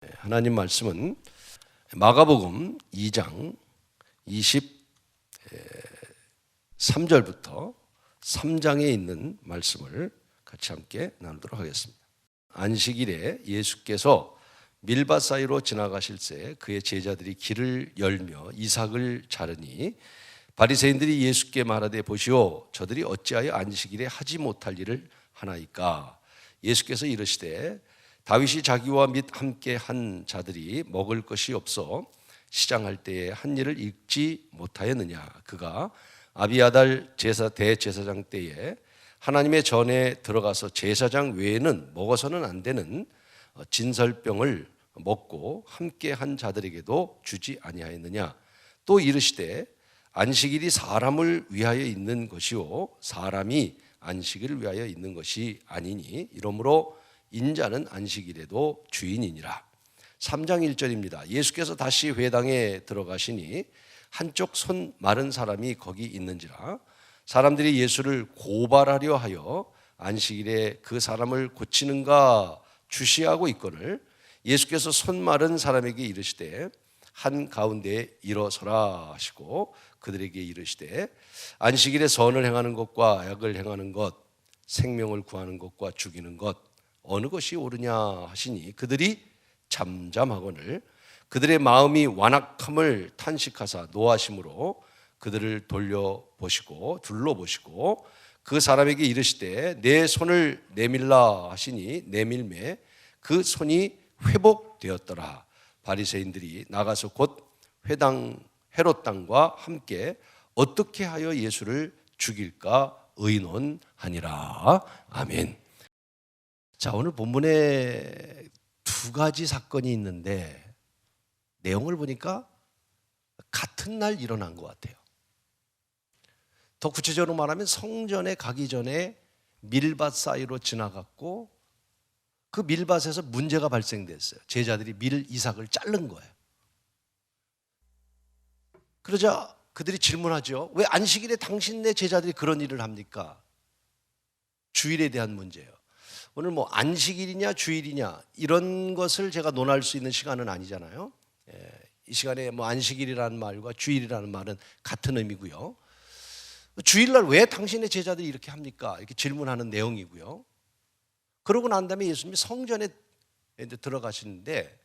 하나님 말씀은 마가복음 2장 23절부터 3장에 있는 말씀을 같이 함께 나누도록 하겠습니다. 안식일에 예수께서 밀밭 사이로 지나가실새 그의 제자들이 길을 열며 이삭을 자르니 바리새인들이 예수께 말하되 보시오 저들이 어찌하여 안식일에 하지 못할 일을 하나이까. 예수께서 이르시되 다윗이 자기와 및 함께 한 자들이 먹을 것이 없어 시장할 때에 한 일을 읽지 못하였느냐. 그가 아비아달 대제사장 때에 하나님의 전에 들어가서 제사장 외에는 먹어서는 안 되는 진설병을 먹고 함께 한 자들에게도 주지 아니하였느냐. 또 이르시되 안식일이 사람을 위하여 있는 것이요 사람이 안식일을 위하여 있는 것이 아니니 이러므로 인자는 안식일에도 주인이니라. 3장 1절입니다. 예수께서 다시 회당에 들어가시니 한쪽 손 마른 사람이 거기 있는지라. 사람들이 예수를 고발하려 하여 안식일에 그 사람을 고치는가 주시하고 있거늘 예수께서 손 마른 사람에게 이르시되 한 가운데에 일어서라 하시고 그들에게 이르시되 안식일에 선을 행하는 것과 악을 행하는 것 생명을 구하는 것과 죽이는 것 어느 것이 옳으냐 하시니 그들이 잠잠하거늘 그들의 마음이 완악함을 탄식하사 노하심으로 그들을 돌려보시고 둘러보시고 그 사람에게 이르시되 내 손을 내밀라 하시니 내밀매 그 손이 회복되었더라. 바리새인들이 나가서 곧 회당 헤롯 당과 함께 어떻게 하여 예수를 죽일까 의논하니라. 아멘. 자, 오늘 본문에 두 가지 사건이 있는데 내용을 보니까 같은 날 일어난 것 같아요. 더 구체적으로 말하면 성전에 가기 전에 밀밭 사이로 지나갔고 그 밀밭에서 문제가 발생됐어요. 제자들이 이삭을 자른 거예요. 그러자 그들이 질문하죠. 왜 안식일에 당신네 제자들이 그런 일을 합니까? 주일에 대한 문제예요. 오늘 뭐 안식일이냐 주일이냐 이런 것을 제가 논할 수 있는 시간은 아니잖아요. 이 시간에 뭐 안식일이라는 말과 주일이라는 말은 같은 의미고요. 주일날 왜 당신의 제자들이 이렇게 합니까? 이렇게 질문하는 내용이고요. 그러고 난 다음에 예수님이 성전에 들어가시는데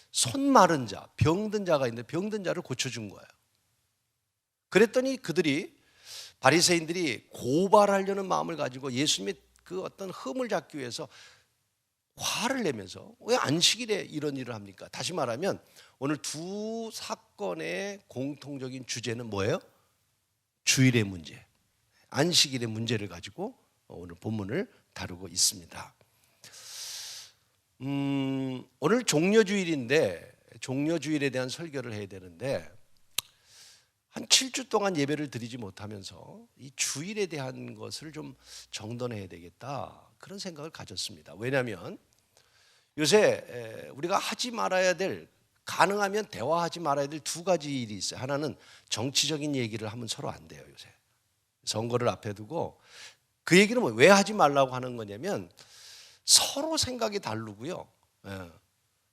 손 마른 자, 병든 자가 있는데 병든 자를 고쳐준 거예요. 그랬더니 그들이 바리새인들이 고발하려는 마음을 가지고 예수님의 그 어떤 흠을 잡기 위해서 화를 내면서 왜 안식일에 이런 일을 합니까? 다시 말하면 오늘 두 사건의 공통적인 주제는 뭐예요? 주일의 문제, 안식일의 문제를 가지고 오늘 본문을 다루고 있습니다. 오늘 종려주일인데 종려주일에 대한 설교를 해야 되는데 한 7주 동안 예배를 드리지 못하면서 이 주일에 대한 것을 좀 정돈해야 되겠다 그런 생각을 가졌습니다. 왜냐하면 요새 우리가 하지 말아야 될 가능하면 대화하지 말아야 될 두 가지 일이 있어요. 하나는 정치적인 얘기를 하면 서로 안 돼요. 요새 선거를 앞에 두고 그 얘기는 왜 하지 말라고 하는 거냐면 서로 생각이 다르고요.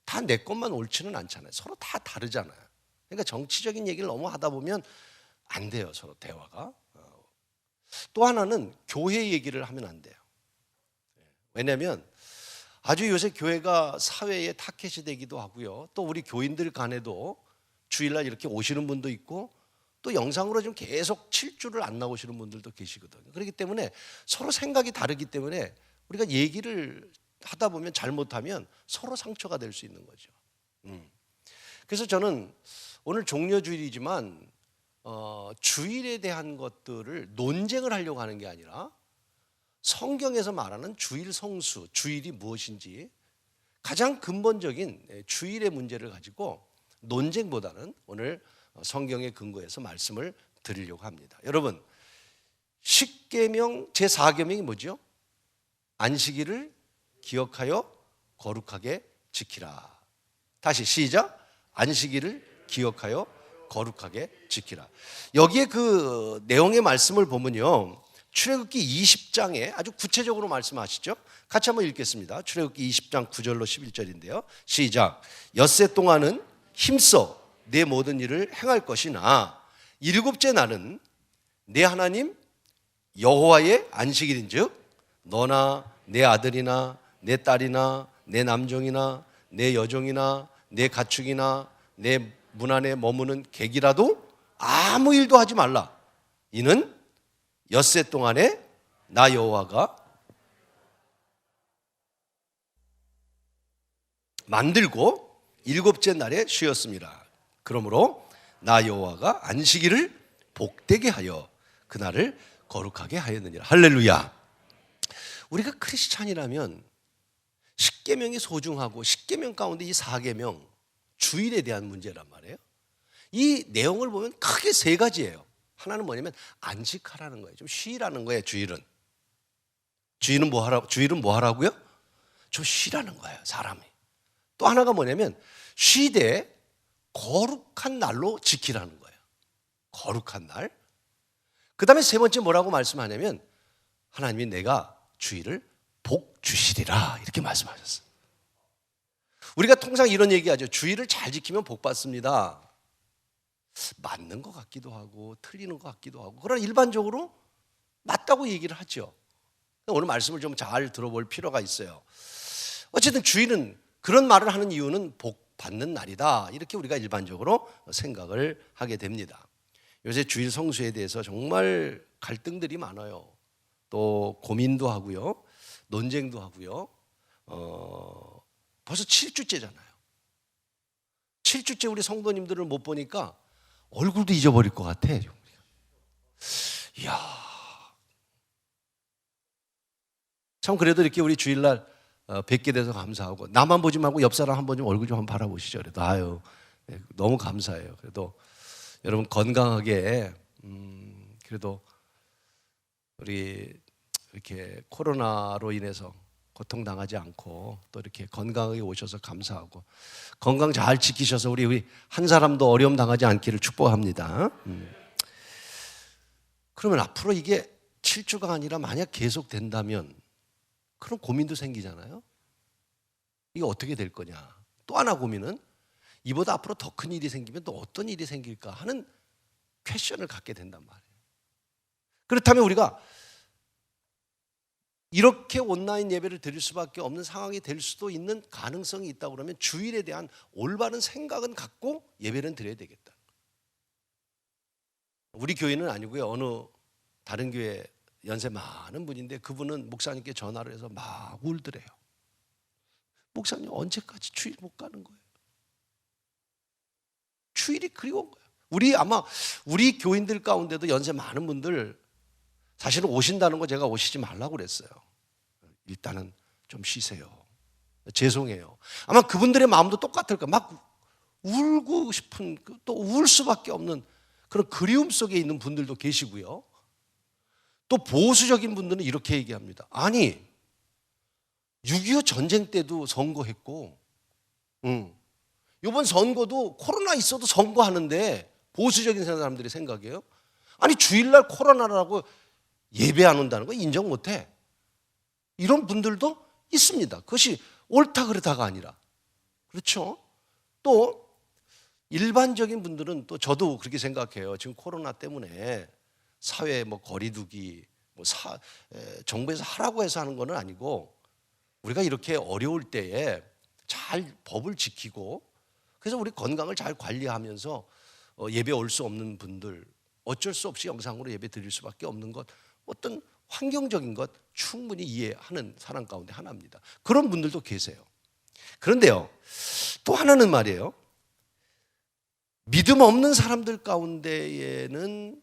다 내 것만 옳지는 않잖아요. 서로 다 다르잖아요. 그러니까 정치적인 얘기를 너무 하다 보면 안 돼요. 서로 대화가. 또 하나는 교회 얘기를 하면 안 돼요. 왜냐하면 아주 요새 교회가 사회의 타켓이 되기도 하고요. 또 우리 교인들 간에도 주일날 이렇게 오시는 분도 있고 또 영상으로 좀 계속 7주를 안 나오시는 분들도 계시거든요. 그렇기 때문에 서로 생각이 다르기 때문에 우리가 얘기를 하다 보면 잘못하면 서로 상처가 될 수 있는 거죠. 그래서 저는 오늘 종려주일이지만 주일에 대한 것들을 논쟁을 하려고 하는 게 아니라 성경에서 말하는 주일 성수, 주일이 무엇인지 가장 근본적인 주일의 문제를 가지고 논쟁보다는 오늘 성경의 근거에서 말씀을 드리려고 합니다. 여러분, 십계명 제4계명이 뭐죠? 안식일을 기억하여 거룩하게 지키라. 다시 시작. 안식일을 기억하여 거룩하게 지키라. 여기에 그 내용의 말씀을 보면요, 출애굽기 20장에 아주 구체적으로 말씀하시죠. 같이 한번 읽겠습니다. 출애굽기 20장 9절로 11절인데요. 시작. 엿새 동안은 힘써 내 모든 일을 행할 것이나 일곱째 날은 내 하나님 여호와의 안식일인즉 너나 내 아들이나 내 딸이나 내 남종이나 내 여종이나 내 가축이나 내 문 안에 머무는 객이라도 아무 일도 하지 말라. 이는 엿새 동안에 나 여호와가 만들고 일곱째 날에 쉬었습니다. 그러므로 나 여호와가 안식일을 복되게 하여 그날을 거룩하게 하였느니라. 할렐루야. 우리가 크리스찬이라면 십계명이 소중하고 십계명 가운데 이 4계명 주일에 대한 문제란 말이에요. 이 내용을 보면 크게 세 가지예요. 하나는 뭐냐면 안식하라는 거예요. 좀 쉬라는 거예요. 주일은 뭐 하라고요? 좀 쉬라는 거예요. 사람이. 또 하나가 뭐냐면 쉬되 거룩한 날로 지키라는 거예요. 거룩한 날. 그 다음에 세 번째 뭐라고 말씀하냐면 하나님이 내가 주일을 복 주시리라 이렇게 말씀하셨어요. 우리가 통상 이런 얘기하죠. 주일을 잘 지키면 복 받습니다. 맞는 것 같기도 하고 틀리는 것 같기도 하고, 그러나 일반적으로 맞다고 얘기를 하죠. 오늘 말씀을 좀 잘 들어볼 필요가 있어요. 어쨌든 주일은 그런 말을 하는 이유는 복 받는 날이다 이렇게 우리가 일반적으로 생각을 하게 됩니다. 요새 주일 성수에 대해서 정말 갈등들이 많아요. 또 고민도 하고요, 논쟁도 하고요. 벌써 7주째잖아요. 7주째 우리 성도님들을 못 보니까 얼굴도 잊어버릴 것 같아. 이야, 참 그래도 이렇게 우리 주일날 뵙게 돼서 감사하고, 나만 보지 말고 옆 사람 한번 좀 얼굴 좀 한번 바라보시죠. 그래도 아유 너무 감사해요. 그래도 여러분 건강하게 그래도 우리 이렇게 코로나로 인해서 고통당하지 않고 또 이렇게 건강하게 오셔서 감사하고, 건강 잘 지키셔서 우리 한 사람도 어려움 당하지 않기를 축복합니다. 그러면 앞으로 이게 7주가 아니라 만약 계속 된다면 그런 고민도 생기잖아요. 이게 어떻게 될 거냐. 또 하나 고민은 이보다 앞으로 더 큰 일이 생기면 또 어떤 일이 생길까 하는 퀘션을 갖게 된단 말이에요. 그렇다면 우리가 이렇게 온라인 예배를 드릴 수밖에 없는 상황이 될 수도 있는 가능성이 있다고 그러면 주일에 대한 올바른 생각은 갖고 예배는 드려야 되겠다. 우리 교회는 아니고요, 어느 다른 교회 연세 많은 분인데 그분은 목사님께 전화를 해서 막 울더래요. 목사님 언제까지 주일 못 가는 거예요? 주일이 그리운 거예요. 아마 우리 교인들 가운데도 연세 많은 분들 사실은 오신다는 거 제가 오시지 말라고 그랬어요. 일단은 좀 쉬세요. 죄송해요. 아마 그분들의 마음도 똑같을 거예요. 막 울고 싶은, 또 울 수밖에 없는 그런 그리움 속에 있는 분들도 계시고요. 또 보수적인 분들은 이렇게 얘기합니다. 아니 6.25 전쟁 때도 선거했고 이번 선거도 코로나 있어도 선거하는데, 보수적인 사람들의 생각이에요. 아니 주일날 코로나라고 예배 안 온다는 거 인정 못해. 이런 분들도 있습니다. 그것이 옳다 그르다가 아니라. 그렇죠? 또 일반적인 분들은, 또 저도 그렇게 생각해요. 지금 코로나 때문에 사회 거리두기 정부에서 하라고 해서 하는 건 아니고, 우리가 이렇게 어려울 때에 잘 법을 지키고, 그래서 우리 건강을 잘 관리하면서 예배 올 수 없는 분들 어쩔 수 없이 영상으로 예배 드릴 수밖에 없는 것, 어떤 환경적인 것 충분히 이해하는 사람 가운데 하나입니다. 그런 분들도 계세요. 그런데요, 또 하나는 말이에요, 믿음 없는 사람들 가운데에는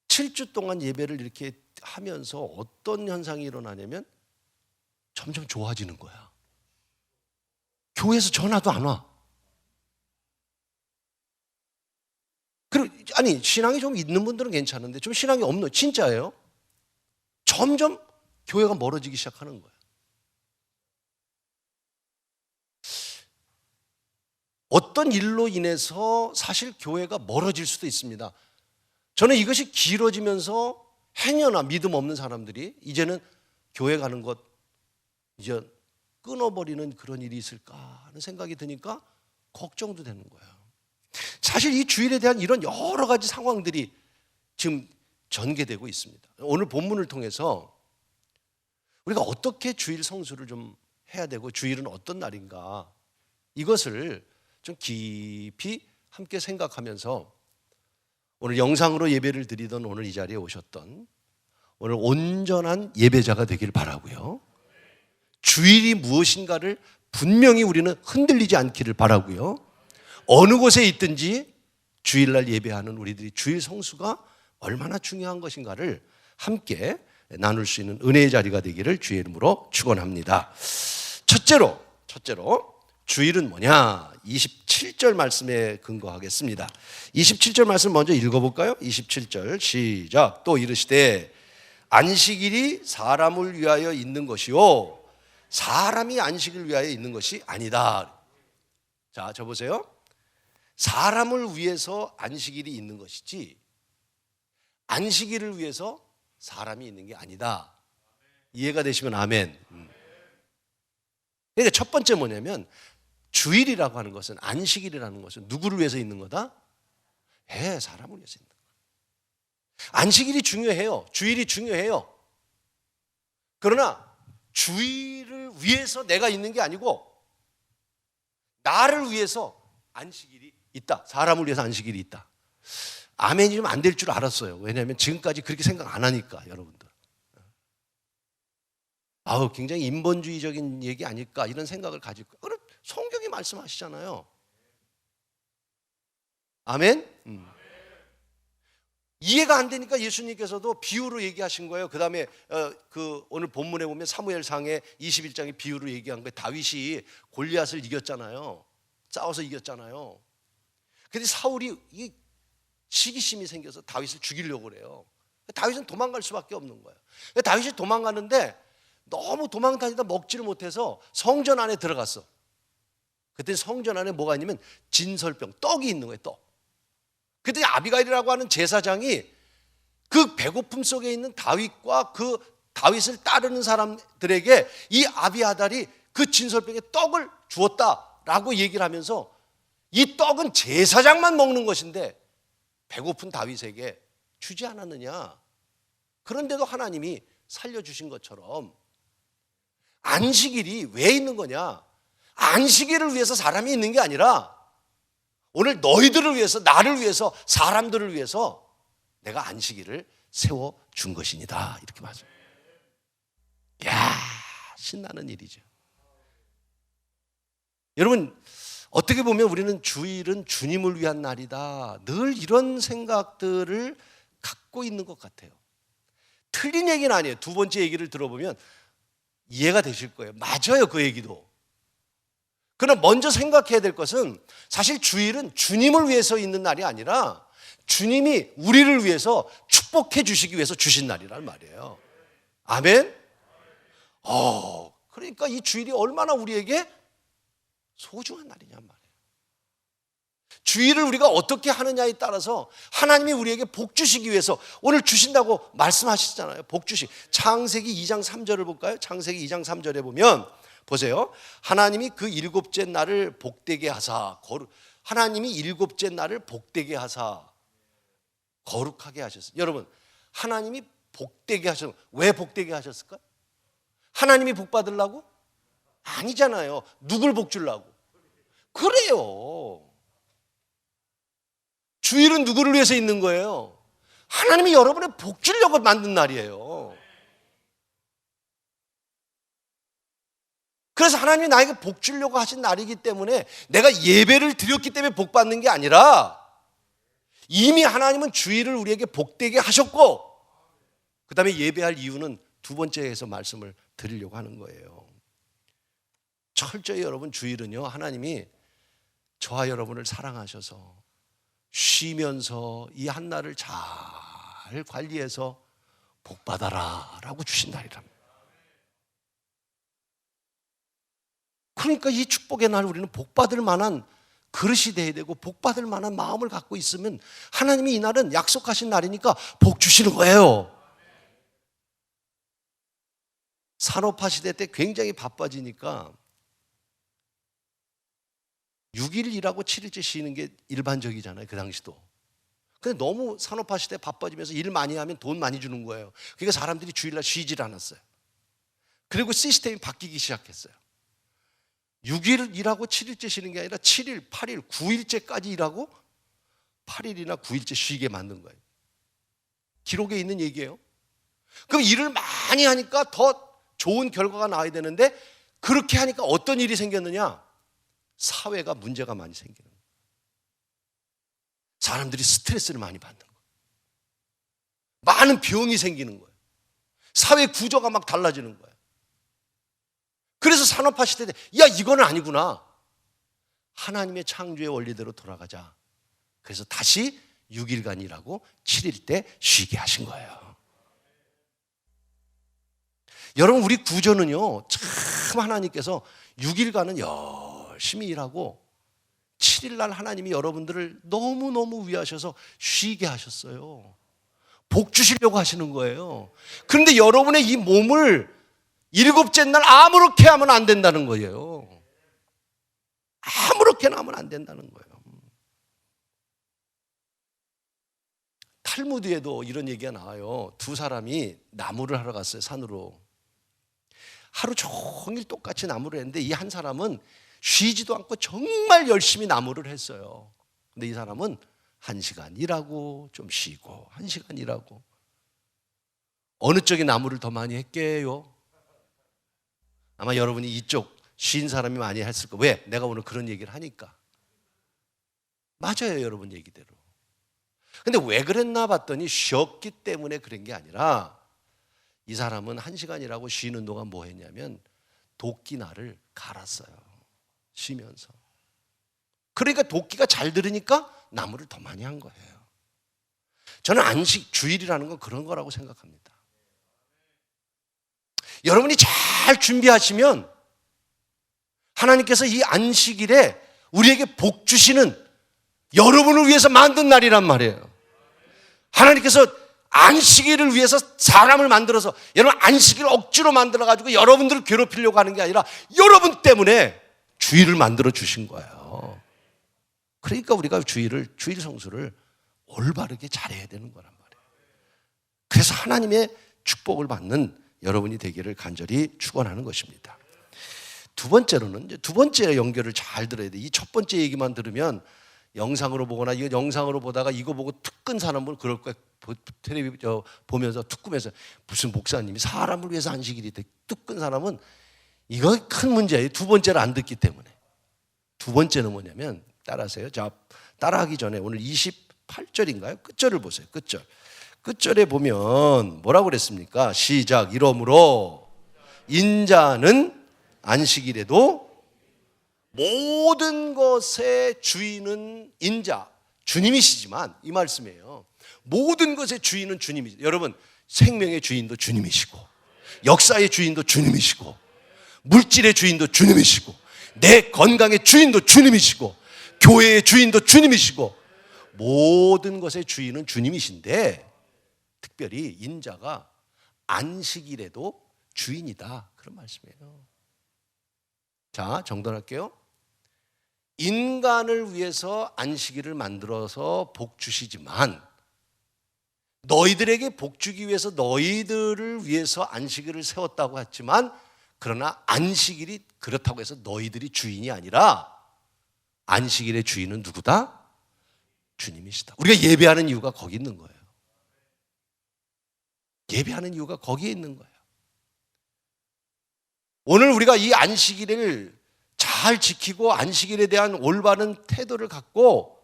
7주 동안 예배를 이렇게 하면서 어떤 현상이 일어나냐면 점점 좋아지는 거야. 교회에서 전화도 안 와. 아니 신앙이 좀 있는 분들은 괜찮은데 좀 신앙이 없는, 진짜예요. 점점 교회가 멀어지기 시작하는 거예요. 어떤 일로 인해서 사실 교회가 멀어질 수도 있습니다. 저는 이것이 길어지면서 행여나 믿음 없는 사람들이 이제는 교회 가는 것 이제 끊어버리는 그런 일이 있을까 하는 생각이 드니까 걱정도 되는 거예요. 사실 이 주일에 대한 이런 여러 가지 상황들이 지금 전개되고 있습니다. 오늘 본문을 통해서 우리가 어떻게 주일 성수를 좀 해야 되고 주일은 어떤 날인가 이것을 좀 깊이 함께 생각하면서 오늘 영상으로 예배를 드리던 오늘 이 자리에 오셨던 오늘 온전한 예배자가 되길 바라고요. 주일이 무엇인가를 분명히 우리는 흔들리지 않기를 바라고요. 어느 곳에 있든지 주일날 예배하는 우리들이 주일 성수가 얼마나 중요한 것인가를 함께 나눌 수 있는 은혜의 자리가 되기를 주의 이름으로 축원합니다. 첫째로 주일은 뭐냐? 27절 말씀에 근거하겠습니다. 27절 말씀 먼저 읽어볼까요? 27절 시작. 또 이르시되 안식일이 사람을 위하여 있는 것이요 사람이 안식을 위하여 있는 것이 아니다. 자, 저 보세요. 사람을 위해서 안식일이 있는 것이지 안식일을 위해서 사람이 있는 게 아니다. 이해가 되시면 아멘. 그러니까 첫 번째 뭐냐면 주일이라고 하는 것은 안식일이라는 것은 누구를 위해서 있는 거다? 사람을 위해서 있는 거다. 안식일이 중요해요. 주일이 중요해요. 그러나 주일을 위해서 내가 있는 게 아니고 나를 위해서 안식일이 있다. 사람을 위해서 안식일이 있다. 아멘이 좀 안 될 줄 알았어요. 왜냐하면 지금까지 그렇게 생각 안 하니까 여러분들. 굉장히 인본주의적인 얘기 아닐까 이런 생각을 가지고 그럼 성경이 말씀하시잖아요. 아멘? 이해가 안 되니까 예수님께서도 비유로 얘기하신 거예요. 그 다음에 오늘 본문에 보면 사무엘상의 21장의 비유로 얘기한 거예요. 다윗이 골리앗을 이겼잖아요. 싸워서 이겼잖아요. 근데 사울이 이 시기심이 생겨서 다윗을 죽이려고 그래요. 다윗은 도망갈 수밖에 없는 거예요. 다윗이 도망가는데 너무 도망다니다 먹지를 못해서 성전 안에 들어갔어. 그때 성전 안에 뭐가 있냐면 진설병, 떡이 있는 거예요. 떡. 그때 아비가일이라고 하는 제사장이 그 배고픔 속에 있는 다윗과 그 다윗을 따르는 사람들에게 이 아비아달이 그 진설병에 떡을 주었다라고 얘기를 하면서 이 떡은 제사장만 먹는 것인데 배고픈 다윗에게 주지 않았느냐. 그런데도 하나님이 살려주신 것처럼 안식일이 왜 있는 거냐? 안식일을 위해서 사람이 있는 게 아니라 오늘 너희들을 위해서, 나를 위해서, 사람들을 위해서 내가 안식일을 세워준 것이니다. 이렇게 말해요. 이야, 신나는 일이죠. 여러분, 어떻게 보면 우리는 주일은 주님을 위한 날이다. 늘 이런 생각들을 갖고 있는 것 같아요. 틀린 얘기는 아니에요. 두 번째 얘기를 들어보면 이해가 되실 거예요. 맞아요, 그 얘기도. 그러나 먼저 생각해야 될 것은 사실 주일은 주님을 위해서 있는 날이 아니라 주님이 우리를 위해서 축복해 주시기 위해서 주신 날이란 말이에요. 아멘? 그러니까 이 주일이 얼마나 우리에게 소중한 날이냔 말이에요. 주일을 우리가 어떻게 하느냐에 따라서 하나님이 우리에게 복 주시기 위해서 오늘 주신다고 말씀하시잖아요. 복 주시. 창세기 2장 3절을 볼까요? 창세기 2장 3절에 보면 보세요. 하나님이 그 일곱째 날을 복되게 하사 하나님이 일곱째 날을 복되게 하사 거룩하게 하셨어요. 여러분, 하나님이 복되게 하셨어요. 왜 복되게 하셨을까요? 하나님이 복 받으려고? 아니잖아요. 누굴 복 주려고? 그래요. 주일은 누구를 위해서 있는 거예요? 하나님이 여러분의 복 주려고 만든 날이에요. 그래서 하나님이 나에게 복 주려고 하신 날이기 때문에 내가 예배를 드렸기 때문에 복 받는 게 아니라 이미 하나님은 주일을 우리에게 복되게 하셨고 그 다음에 예배할 이유는 두 번째에서 말씀을 드리려고 하는 거예요. 철저히 여러분 주일은요, 하나님이 저와 여러분을 사랑하셔서 쉬면서 이 한 날을 잘 관리해서 복 받아라 라고 주신 날이랍니다. 그러니까 이 축복의 날 우리는 복 받을 만한 그릇이 돼야 되고 복 받을 만한 마음을 갖고 있으면 하나님이 이 날은 약속하신 날이니까 복 주시는 거예요. 산업화 시대 때 굉장히 바빠지니까 6일 일하고 7일째 쉬는 게 일반적이잖아요. 그 당시도. 근데 너무 산업화 시대 바빠지면서 일 많이 하면 돈 많이 주는 거예요. 그러니까 사람들이 주일날 쉬질 않았어요. 그리고 시스템이 바뀌기 시작했어요. 6일 일하고 7일째 쉬는 게 아니라 7일, 8일, 9일째까지 일하고 8일이나 9일째 쉬게 만든 거예요. 기록에 있는 얘기예요. 그럼 일을 많이 하니까 더 좋은 결과가 나와야 되는데 그렇게 하니까 어떤 일이 생겼느냐? 사회가 문제가 많이 생기는 거예요. 사람들이 스트레스를 많이 받는 거예요. 많은 병이 생기는 거예요. 사회 구조가 막 달라지는 거예요. 그래서 산업화 시대 때 야 이거는 아니구나. 하나님의 창조의 원리대로 돌아가자. 그래서 다시 6일간 일하고 7일 때 쉬게 하신 거예요. 여러분 우리 구조는요 참 하나님께서 6일간은 열심히 일하고 7일날 하나님이 여러분들을 너무너무 위하셔서 쉬게 하셨어요. 복 주시려고 하시는 거예요. 그런데 여러분의 이 몸을 7째 날 아무렇게 하면 안 된다는 거예요. 아무렇게나 하면 안 된다는 거예요. 탈무드에도 이런 얘기가 나와요. 두 사람이 나무를 하러 갔어요. 산으로. 하루 종일 똑같이 나무를 했는데 이 한 사람은 쉬지도 않고 정말 열심히 나무를 했어요. 근데 이 사람은 1시간 일하고 좀 쉬고 1시간 일하고. 어느 쪽이 나무를 더 많이 했게요? 아마 여러분이 이쪽 쉰 사람이 많이 했을 거예요. 왜? 내가 오늘 그런 얘기를 하니까. 맞아요, 여러분 얘기대로. 근데 왜 그랬나 봤더니 쉬었기 때문에 그런 게 아니라 이 사람은 1시간이라고 쉬는 동안 뭐 했냐면 도끼날을 갈았어요. 쉬면서. 그러니까 도끼가 잘 들으니까 나무를 더 많이 한 거예요. 저는 안식 주일이라는 건 그런 거라고 생각합니다. 여러분이 잘 준비하시면 하나님께서 이 안식일에 우리에게 복 주시는 여러분을 위해서 만든 날이란 말이에요. 하나님께서 안식일을 위해서 사람을 만들어서 여러분 안식일을 억지로 만들어가지고 여러분들을 괴롭히려고 하는 게 아니라 여러분 때문에 주일을 만들어 주신 거예요. 그러니까 우리가 주일 성수를 올바르게 잘해야 되는 거란 말이에요. 그래서 하나님의 축복을 받는 여러분이 되기를 간절히 축원하는 것입니다. 두 번째로는 이제 두 번째 연결을 잘 들어야 돼. 이 첫 번째 얘기만 들으면 영상으로 보거나 이거 영상으로 보다가 이거 보고 툭 끈 사람은 그럴 거야. 텔레비 보면서 툭 끄면서 무슨 목사님이 사람을 위해서 안식일이 돼. 툭 끈 사람은 이거 큰 문제예요. 두 번째를 안 듣기 때문에. 두 번째는 뭐냐면 따라하세요. 자, 따라하기 전에 오늘 28절인가요? 끝절을 보세요. 끝절에 보면 뭐라고 그랬습니까? 시작. 이러므로 인자는 안식일에도 모든 것의 주인은 인자, 주님이시지만 이 말씀이에요. 모든 것의 주인은 주님이시죠. 여러분 생명의 주인도 주님이시고 역사의 주인도 주님이시고 물질의 주인도 주님이시고 내 건강의 주인도 주님이시고 교회의 주인도 주님이시고 모든 것의 주인은 주님이신데 특별히 인자가 안식일에도 주인이다. 그런 말씀이에요. 자, 정돈할게요. 인간을 위해서 안식일을 만들어서 복 주시지만 너희들에게 복 주기 위해서 너희들을 위해서 안식일을 세웠다고 했지만 그러나 안식일이 그렇다고 해서 너희들이 주인이 아니라 안식일의 주인은 누구다? 주님이시다. 우리가 예배하는 이유가 거기 있는 거예요. 예배하는 이유가 거기에 있는 거예요. 오늘 우리가 이 안식일을 잘 지키고 안식일에 대한 올바른 태도를 갖고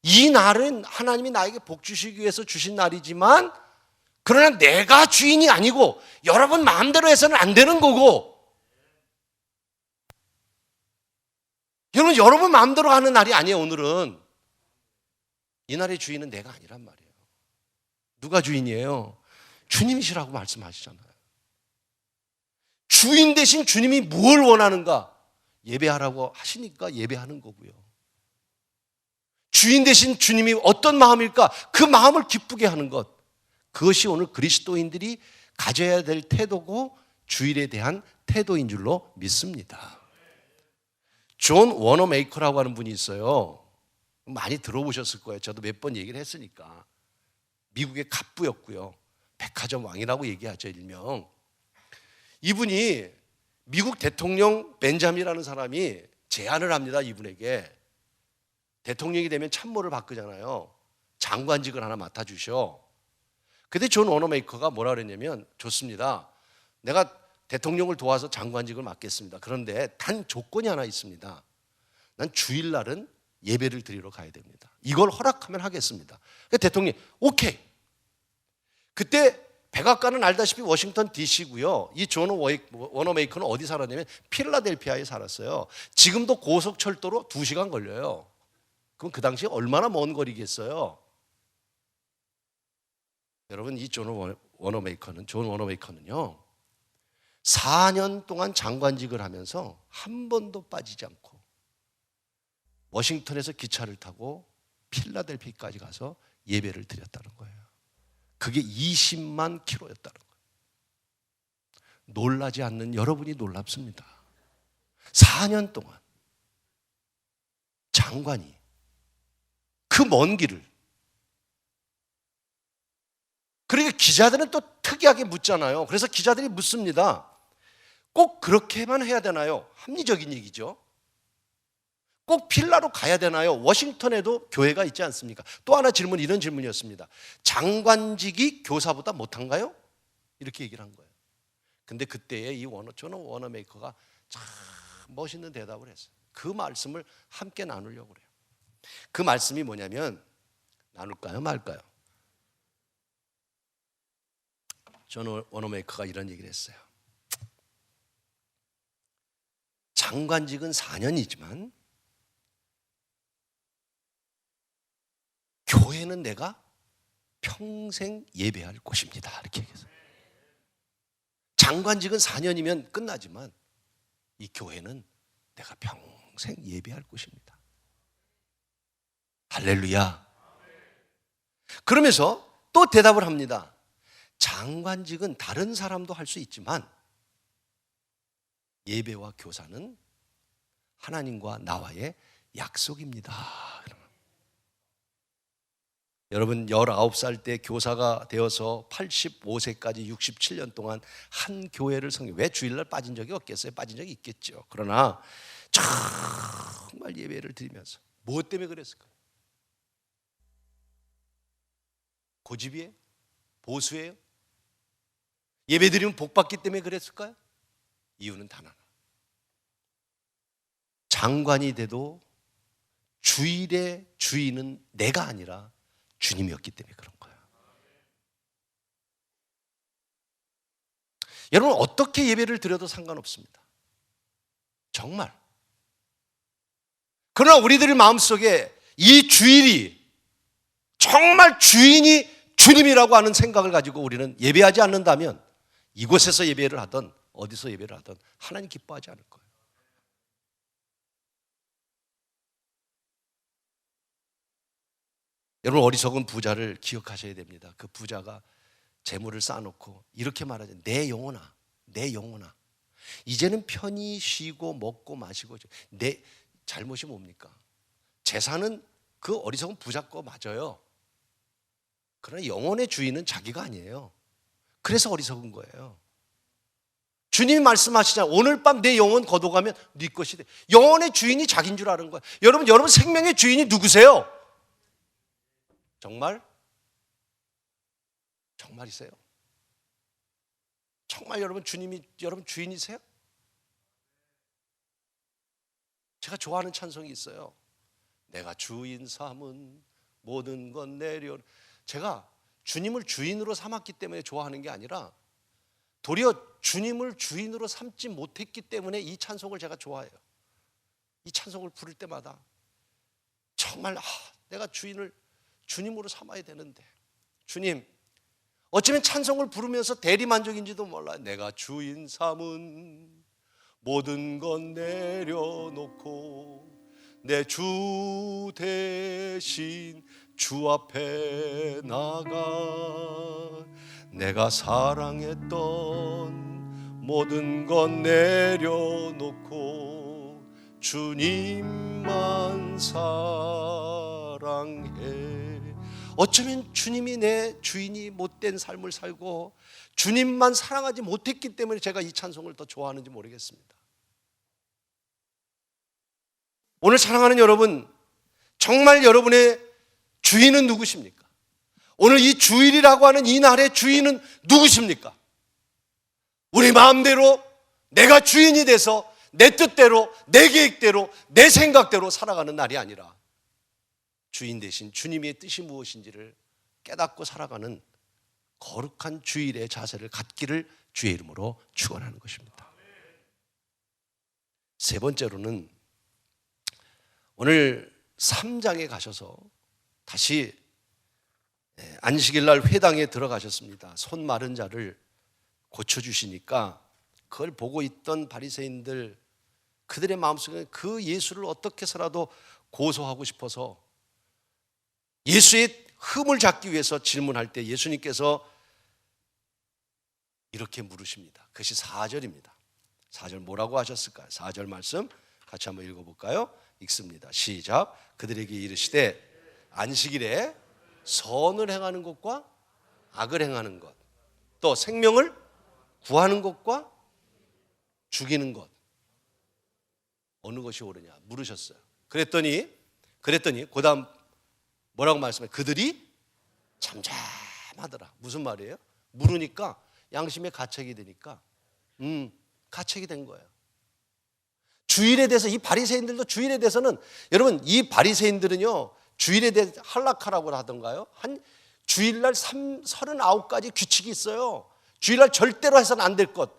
이 날은 하나님이 나에게 복 주시기 위해서 주신 날이지만 그러나 내가 주인이 아니고 여러분 마음대로 해서는 안 되는 거고 여러분 마음대로 하는 날이 아니에요. 오늘은 이 날의 주인은 내가 아니란 말이에요. 누가 주인이에요? 주님이시라고 말씀하시잖아요. 주인 대신 주님이 뭘 원하는가? 예배하라고 하시니까 예배하는 거고요. 주인 대신 주님이 어떤 마음일까? 그 마음을 기쁘게 하는 것. 그것이 오늘 그리스도인들이 가져야 될 태도고 주일에 대한 태도인 줄로 믿습니다. 존 워너메이커라고 하는 분이 있어요. 많이 들어보셨을 거예요. 저도 몇 번 얘기를 했으니까. 미국의 갑부였고요. 백화점 왕이라고 얘기하죠, 일명. 이분이 미국 대통령 벤자민이라는 사람이 제안을 합니다. 이분에게 대통령이 되면 참모를 바꾸잖아요. 장관직을 하나 맡아주셔. 근데 존 워너메이커가 뭐라 그랬냐면, 좋습니다. 내가 대통령을 도와서 장관직을 맡겠습니다. 그런데 단 조건이 하나 있습니다. 난 주일날은 예배를 드리러 가야 됩니다. 이걸 허락하면 하겠습니다. 대통령이 오케이. 그때 백악관은 알다시피 워싱턴 DC고요. 이 존 워너메이커는 어디 살았냐면 필라델피아에 살았어요. 지금도 고속철도로 2시간 걸려요. 그럼 그 당시에 얼마나 먼 거리겠어요? 여러분, 이 존 워너메이커는요 4년 동안 장관직을 하면서 한 번도 빠지지 않고 워싱턴에서 기차를 타고 필라델피아까지 가서 예배를 드렸다는 거예요. 그게 20만 킬로였다는 거예요. 놀라지 않는 여러분이 놀랍습니다. 4년 동안 장관이 그 먼 길을. 그러니까 기자들은 또 특이하게 묻잖아요. 그래서 기자들이 묻습니다. 꼭 그렇게만 해야 되나요? 합리적인 얘기죠. 꼭 필라로 가야 되나요? 워싱턴에도 교회가 있지 않습니까? 또 하나 질문, 이런 질문이었습니다. 장관직이 교사보다 못한가요? 이렇게 얘기를 한 거예요. 근데 그때의 이 존 워너메이커가 참 멋있는 대답을 했어요. 그 말씀을 함께 나누려고 그래요. 그 말씀이 뭐냐면, 나눌까요 말까요? 존 워너메이커가 이런 얘기를 했어요. 장관직은 4년이지만 교회는 내가 평생 예배할 곳입니다. 이렇게 얘기했어요. 장관직은 4년이면 끝나지만 이 교회는 내가 평생 예배할 곳입니다. 할렐루야. 그러면서 또 대답을 합니다. 장관직은 다른 사람도 할 수 있지만 예배와 교사는 하나님과 나와의 약속입니다. 여러분, 19살 때 교사가 되어서 85세까지 67년 동안 한 교회를 왜 주일날 빠진 적이 없겠어요? 빠진 적이 있겠죠. 그러나 정말 예배를 드리면서 무엇 때문에 그랬을까요? 고집이에요? 보수예요? 예배 드리면 복 받기 때문에 그랬을까요? 이유는 단 하나. 장관이 돼도 주일의 주인은 내가 아니라 주님이었기 때문에 그런 거예요. 여러분, 어떻게 예배를 드려도 상관없습니다. 정말. 그러나 우리들 마음속에 이 주일이 정말 주인이 주님이라고 하는 생각을 가지고 우리는 예배하지 않는다면, 이곳에서 예배를 하든 어디서 예배를 하든 하나님 기뻐하지 않을 거예요. 여러분, 어리석은 부자를 기억하셔야 됩니다. 그 부자가 재물을 쌓아놓고 이렇게 말하죠. 내 영혼아, 내 영혼아, 이제는 편히 쉬고 먹고 마시고. 내 잘못이 뭡니까? 재산은 그 어리석은 부자 거 맞아요. 그러나 영혼의 주인은 자기가 아니에요. 그래서 어리석은 거예요. 주님이 말씀하시잖아요. 오늘 밤 내 영혼 거둬가면 네 것이 돼. 영혼의 주인이 자기인 줄 아는 거예요. 여러분 생명의 주인이 누구세요? 정말? 정말이세요? 정말 여러분 주님이 여러분 주인이세요? 제가 좋아하는 찬송이 있어요. 내가 주인 삼은 모든 건 내려. 제가 주님을 주인으로 삼았기 때문에 좋아하는 게 아니라 도리어 주님을 주인으로 삼지 못했기 때문에 이 찬송을 제가 좋아해요. 이 찬송을 부를 때마다 정말 내가 주인을 주님으로 삼아야 되는데, 주님, 어쩌면 찬송을 부르면서 대리만족인지도 몰라요. 내가 주인 삼은 모든 건 내려놓고 내 주 대신 주 앞에 나가 내가 사랑했던 모든 것 내려놓고 주님만 사랑해. 어쩌면 주님이 내 주인이 못된 삶을 살고 주님만 사랑하지 못했기 때문에 제가 이 찬송을 더 좋아하는지 모르겠습니다. 오늘 사랑하는 여러분, 정말 여러분의 주인은 누구십니까? 오늘 이 주일이라고 하는 이 날의 주인은 누구십니까? 우리 마음대로 내가 주인이 돼서 내 뜻대로, 내 계획대로, 내 생각대로 살아가는 날이 아니라 주인 대신 주님의 뜻이 무엇인지를 깨닫고 살아가는 거룩한 주일의 자세를 갖기를 주의 이름으로 축원하는 것입니다. 세 번째로는 오늘 3장에 가셔서 다시 안식일 날 회당에 들어가셨습니다. 손 마른 자를 고쳐주시니까 그걸 보고 있던 바리새인들, 그들의 마음속에 그 예수를 어떻게 해서라도 고소하고 싶어서 예수의 흠을 잡기 위해서 질문할 때 예수님께서 이렇게 물으십니다. 그것이 4절입니다. 4절 뭐라고 하셨을까요? 4절 말씀 같이 한번 읽어볼까요? 읽습니다. 시작. 그들에게 이르시되 안식일에 선을 행하는 것과 악을 행하는 것, 또 생명을 구하는 것과 죽이는 것, 어느 것이 옳으냐 물으셨어요. 그랬더니 그 다음 뭐라고 말씀해요? 그들이 잠잠하더라. 무슨 말이에요? 물으니까 양심의 가책이 되니까 가책이 된 거예요. 주일에 대해서 이 바리새인들도 주일에 대해서는, 여러분 이 바리새인들은요 주일에 대해 할라카라고 하던가요? 한 주일날 39가지 규칙이 있어요. 주일날 절대로 해서는 안 될 것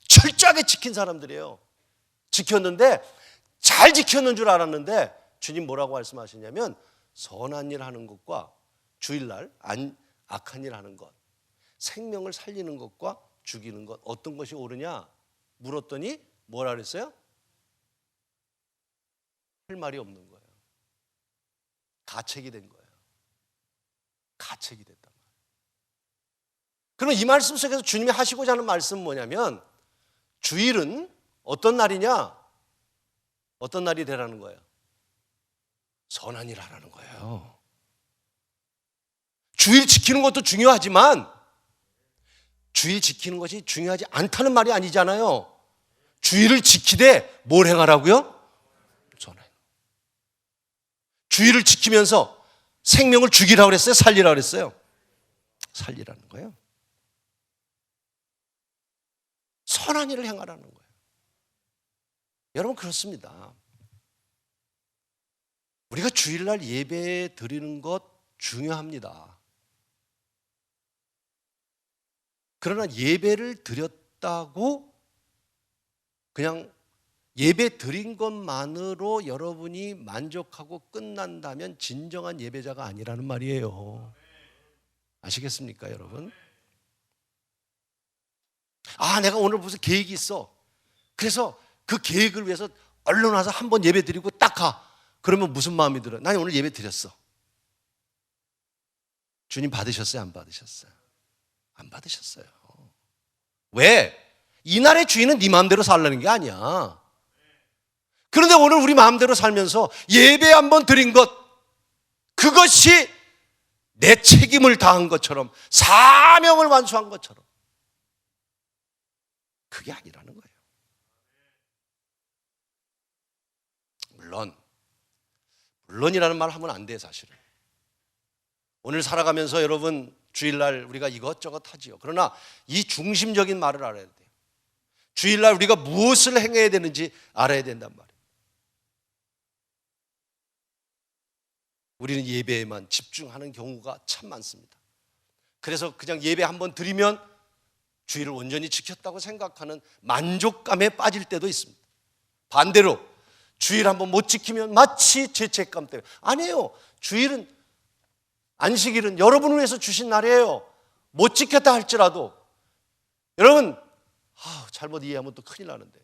철저하게 지킨 사람들이에요. 지켰는데 잘 지켰는 줄 알았는데 주님 뭐라고 말씀하시냐면 선한 일 하는 것과 주일날 악한 일 하는 것, 생명을 살리는 것과 죽이는 것, 어떤 것이 옳으냐 물었더니 뭐라 그랬어요? 할 말이 없는 거예요. 가책이 된 거예요. 가책이 됐단 말이에요. 그럼 이 말씀 속에서 주님이 하시고자 하는 말씀은 뭐냐면 주일은 어떤 날이냐? 어떤 날이 되라는 거예요? 선한 일 하라는 거예요. 주일 지키는 것도 중요하지만 주일 지키는 것이 중요하지 않다는 말이 아니잖아요. 주일을 지키되 뭘 행하라고요? 선한. 주일을 지키면서 생명을 죽이라고 그랬어요? 살리라고 그랬어요? 살리라는 거예요. 선한 일을 행하라는 거예요. 여러분 그렇습니다. 우리가 주일날 예배 드리는 것 중요합니다. 그러나 예배를 드렸다고 그냥 예배 드린 것만으로 여러분이 만족하고 끝난다면 진정한 예배자가 아니라는 말이에요. 아시겠습니까, 여러분? 내가 오늘 무슨 계획이 있어. 그래서 그 계획을 위해서 얼른 와서 한번 예배 드리고 딱 가. 그러면 무슨 마음이 들어요? 난 오늘 예배 드렸어. 주님 받으셨어요? 안 받으셨어요? 안 받으셨어요. 왜? 이날의 주인은 네 마음대로 살라는 게 아니야. 그런데 오늘 우리 마음대로 살면서 예배 한번 드린 것, 그것이 내 책임을 다한 것처럼, 사명을 완수한 것처럼, 그게 아니라는 거예요. 물론이라는 말 하면 안 돼, 사실은. 오늘 살아가면서 여러분 주일날 우리가 이것저것 하지요. 그러나 이 중심적인 말을 알아야 돼요. 주일날 우리가 무엇을 행해야 되는지 알아야 된단 말이에요. 우리는 예배에만 집중하는 경우가 참 많습니다. 그래서 그냥 예배 한번 드리면 주일을 온전히 지켰다고 생각하는 만족감에 빠질 때도 있습니다. 반대로 주일 한번 못 지키면 마치 죄책감 때문에. 아니에요. 주일은, 안식일은 여러분을 위해서 주신 날이에요. 못 지켰다 할지라도 여러분 잘못 이해하면 또 큰일 나는데,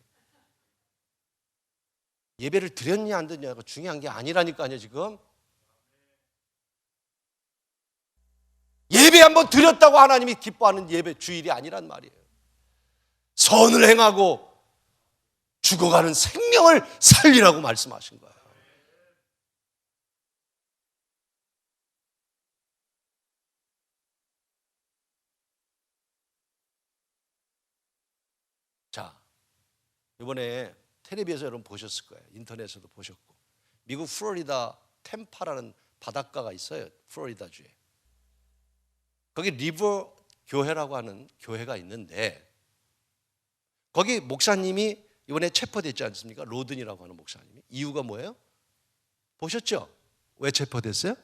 예배를 드렸냐 안 드렸냐가 중요한 게 아니라니까요. 지금 예배 한번 드렸다고 하나님이 기뻐하는 예배 주일이 아니란 말이에요. 선을 행하고 죽어가는 생명을 살리라고 말씀하신 거예요. 자, 이번에 텔레비에서 여러분 보셨을 거예요. 인터넷에서도 보셨고, 미국 플로리다 템파라는 바닷가가 있어요. 플로리다주에. 거기 리버 교회라고 하는 교회가 있는데, 거기 목사님이 이번에 체포됐지 않습니까? 로든이라고 하는 목사님이. 이유가 뭐예요? 보셨죠? 왜 체포됐어요?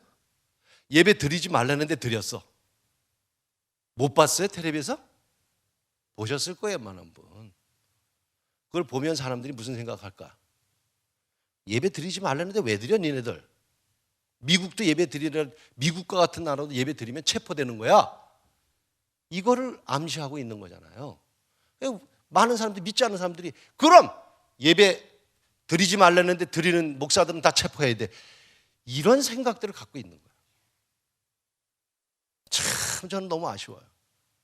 예배 드리지 말라는데 드렸어. 못 봤어요? 텔레비에서? 보셨을 거예요, 많은 분. 그걸 보면 사람들이 무슨 생각할까? 예배 드리지 말라는데 왜 드려, 니네들? 미국도 예배 드리려, 미국과 같은 나라도 예배 드리면 체포되는 거야. 이거를 암시하고 있는 거잖아요. 많은 사람들이, 믿지 않는 사람들이, 그럼 예배 드리지 말라는데 드리는 목사들은 다 체포해야 돼. 이런 생각들을 갖고 있는 거예요. 참 저는 너무 아쉬워요.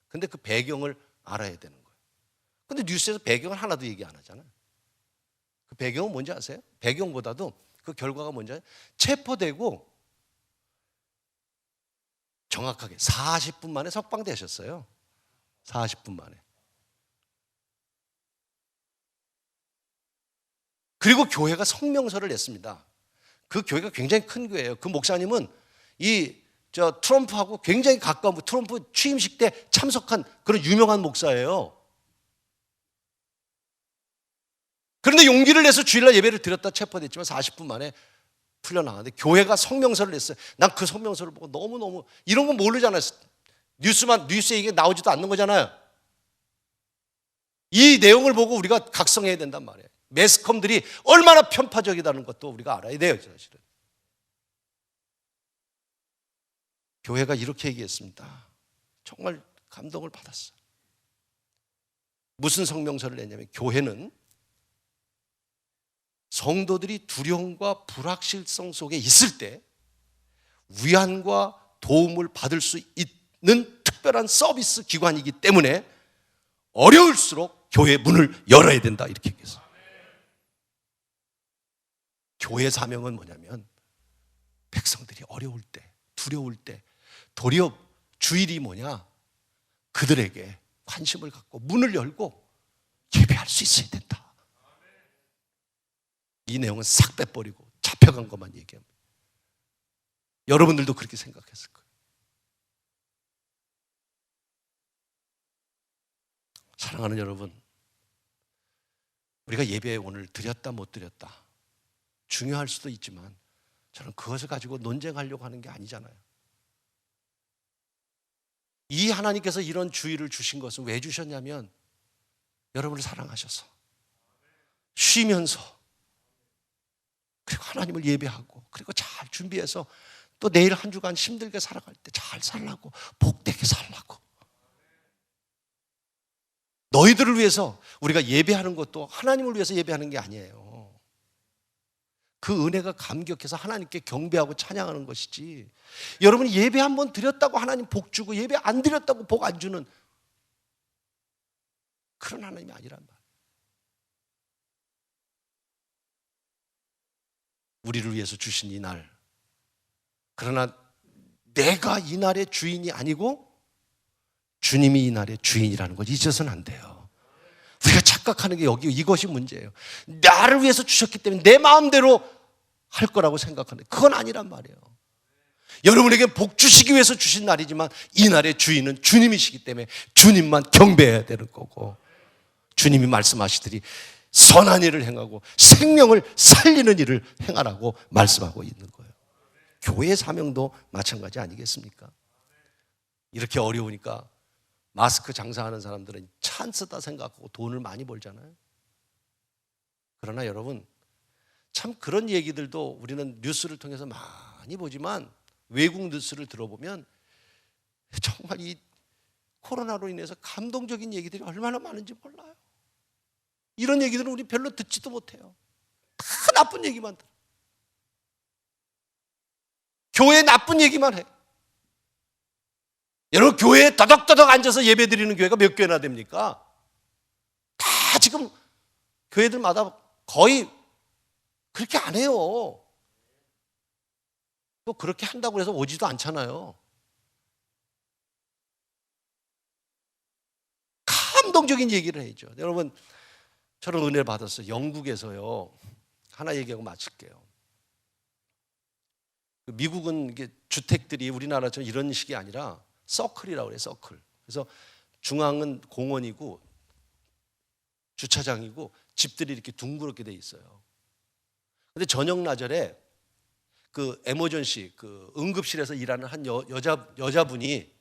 근데 그 배경을 알아야 되는 거예요. 근데 뉴스에서 배경을 하나도 얘기 안 하잖아요. 그 배경은 뭔지 아세요? 배경보다도 그 결과가 뭔지 아세요? 체포되고 정확하게 40분 만에 석방되셨어요. 40분 만에. 그리고 교회가 성명서를 냈습니다. 그 교회가 굉장히 큰 교회예요. 그 목사님은 트럼프하고 굉장히 가까운, 트럼프 취임식 때 참석한 그런 유명한 목사예요. 그런데 용기를 내서 주일날 예배를 드렸다 체포됐지만 40분 만에 풀려나가는데 교회가 성명서를 냈어요. 난 그 성명서를 보고 너무너무, 이런 건 모르잖아요. 뉴스에 이게 나오지도 않는 거잖아요. 이 내용을 보고 우리가 각성해야 된단 말이에요. 매스컴들이 얼마나 편파적이다는 것도 우리가 알아야 돼요, 사실은. 교회가 이렇게 얘기했습니다. 정말 감동을 받았어요. 무슨 성명서를 냈냐면, 교회는 성도들이 두려움과 불확실성 속에 있을 때 위안과 도움을 받을 수 있는 특별한 서비스 기관이기 때문에 어려울수록 교회 문을 열어야 된다, 이렇게 얘기했어요. 교회 사명은 뭐냐면, 백성들이 어려울 때, 두려울 때 도리어 주일이 뭐냐? 그들에게 관심을 갖고 문을 열고 예배할 수 있어야 된다. 이 내용은 싹 빼버리고 잡혀간 것만 얘기합니다. 여러분들도 그렇게 생각했을 거예요. 사랑하는 여러분, 우리가 예배에 오늘 드렸다 못 드렸다 중요할 수도 있지만, 저는 그것을 가지고 논쟁하려고 하는 게 아니잖아요. 이 하나님께서 이런 주의를 주신 것은 왜 주셨냐면, 여러분을 사랑하셔서 쉬면서, 그리고 하나님을 예배하고, 그리고 잘 준비해서 또 내일 한 주간 힘들게 살아갈 때 잘 살라고, 복되게 살라고. 너희들을 위해서 우리가 예배하는 것도 하나님을 위해서 예배하는 게 아니에요. 그 은혜가 감격해서 하나님께 경배하고 찬양하는 것이지, 여러분이 예배 한번 드렸다고 하나님 복 주고 예배 안 드렸다고 복 안 주는 그런 하나님이 아니란 말이에요. 우리를 위해서 주신 이 날, 그러나 내가 이 날의 주인이 아니고 주님이 이 날의 주인이라는 걸 잊어서는 안 돼요. 우리가 착각하는 게 이것이 문제예요. 나를 위해서 주셨기 때문에 내 마음대로 할 거라고 생각하는, 그건 아니란 말이에요. 여러분에게 복 주시기 위해서 주신 날이지만, 이 날의 주인은 주님이시기 때문에 주님만 경배해야 되는 거고, 주님이 말씀하시더니 선한 일을 행하고 생명을 살리는 일을 행하라고 말씀하고 있는 거예요. 교회의 사명도 마찬가지 아니겠습니까? 이렇게 어려우니까 마스크 장사하는 사람들은 찬스다 생각하고 돈을 많이 벌잖아요. 그러나 여러분, 참 그런 얘기들도 우리는 뉴스를 통해서 많이 보지만, 외국 뉴스를 들어보면 정말 이 코로나로 인해서 감동적인 얘기들이 얼마나 많은지 몰라요. 이런 얘기들은 우리 별로 듣지도 못해요. 다 나쁜 얘기만 들어. 교회에 나쁜 얘기만 해. 여러분, 교회에 더덕더덕 앉아서 예배 드리는 교회가 몇 교회나 됩니까? 교회들마다 거의 그렇게 안 해요. 또 그렇게 한다고 해서 오지도 않잖아요. 감동적인 얘기를 해야죠. 여러분, 저는 은혜를 받았어요. 영국에서요. 하나 얘기하고 마칠게요. 미국은 이게 주택들이 우리나라처럼 이런 식이 아니라 서클이라고 그래요. 서클. 그래서 중앙은 공원이고 주차장이고 집들이 이렇게 둥그렇게 돼 있어요. 근데 저녁 나절에 그 에머전시 그 응급실에서 일하는 한 여자분이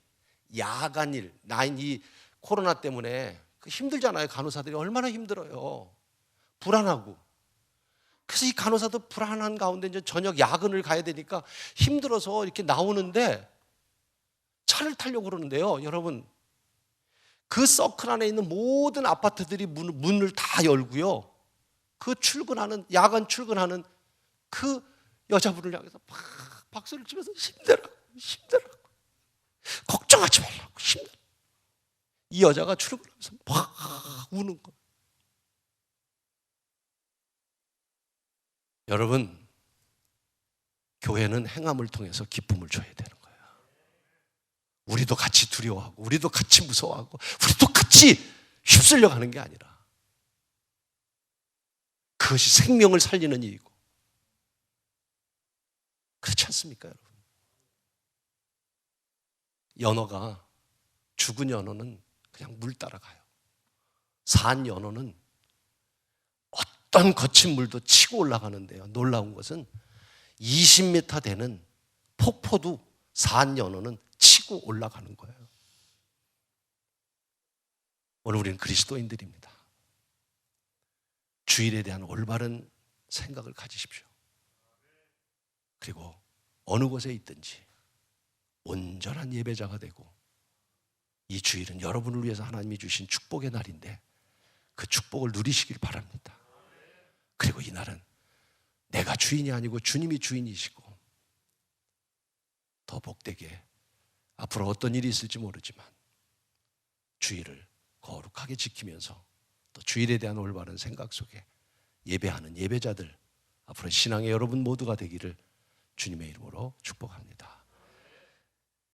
야간 일, 이 코로나 때문에 힘들잖아요. 간호사들이 얼마나 힘들어요. 불안하고. 그래서 이 간호사도 불안한 가운데 이제 저녁 야근을 가야 되니까 힘들어서 이렇게 나오는데 차를 타려고 그러는데요. 여러분, 그 서클 안에 있는 모든 아파트들이 문을 다 열고요. 그 야간 출근하는 그 여자분을 향해서 막 박수를 치면서 힘내라고. 걱정하지 말라고, 힘내라고. 이 여자가 출근하면서 막 우는 거예요. 여러분, 교회는 행함을 통해서 기쁨을 줘야 되는 거예요. 우리도 같이 두려워하고, 우리도 같이 무서워하고, 우리도 같이 휩쓸려 가는 게 아니라 그것이 생명을 살리는 일이고. 그렇지 않습니까, 여러분? 연어가, 죽은 연어는 그냥 물 따라가요. 산 연어는 어떤 거친 물도 치고 올라가는데요. 놀라운 것은 20m 되는 폭포도 산 연어는 치고 올라가는 거예요. 오늘 우리는 그리스도인들입니다. 주일에 대한 올바른 생각을 가지십시오. 그리고 어느 곳에 있든지 온전한 예배자가 되고, 이 주일은 여러분을 위해서 하나님이 주신 축복의 날인데 그 축복을 누리시길 바랍니다. 그리고 이 날은 내가 주인이 아니고 주님이 주인이시고, 더 복되게 앞으로 어떤 일이 있을지 모르지만 주일을 거룩하게 지키면서 또 주일에 대한 올바른 생각 속에 예배하는 예배자들, 앞으로 신앙의 여러분 모두가 되기를 주님의 이름으로 축복합니다.